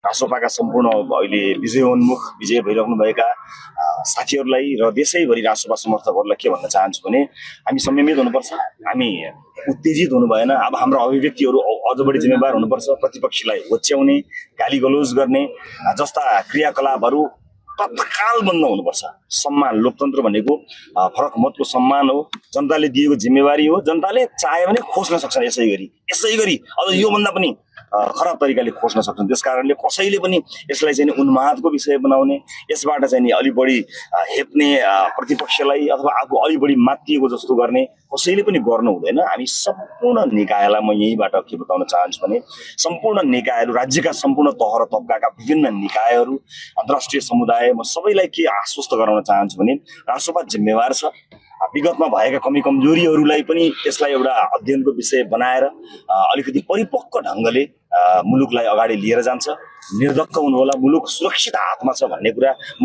रासोपाका सम्पूर्ण अहिले विजयोन्मुख विजय भइराख्नुभएका साथीहरूलाई र देशैभरि रासोपा समर्थकहरूलाई के भन्न चाहन्छु भने हामी संयमित हुनुपर्छ, हामी उत्तेजित हुनु भएन। अब हाम्रो अभिव्यक्तिहरू अझ बढी जिम्मेवार हुनुपर्छ। प्रतिपक्षलाई होच्याउने, गाली गलौज गर्ने जस्ता क्रियाकलापहरू तत्काल बन्द हुनुपर्छ। सम्मान, लोकतन्त्र भनेको फरक मतको सम्मान हो, जनताले दिएको जिम्मेवारी हो। जनताले चाह्यो भने खोज्न सक्छन्, यसै गरी अझ योभन्दा पनि खराब तरिकाले खोज्न सक्छन्। त्यसकारणले कसैले पनि यसलाई चाहिँ उन्मादको विषय बनाउने, यसबाट चाहिँ अलि बढी हेप्ने, प्रतिपक्षलाई अथवा आफू अलि बढी मातिएको जस्तो गर्ने कसैले पनि गर्नु हुँदैन। हामी सम्पूर्ण निकायलाई म यहीँबाट के बताउन चाहन्छु भने सम्पूर्ण निकायहरू, राज्यका सम्पूर्ण तह र तबकाका विभिन्न निकायहरू, अन्तर्राष्ट्रिय समुदाय, म सबैलाई के आश्वस्त गराउन चाहन्छु भने रासोपा जिम्मेवार छ। विगतमा भएका कमी कमजोरीहरूलाई पनि यसलाई एउटा अध्ययनको विषय बनाएर अलिकति परिपक्व ढङ्गले मुलुकलाई अगाडि लिएर जान्छ। निर्धक्क हुनुहोला, मुलुक सुरक्षित हातमा छ भन्ने कुरा म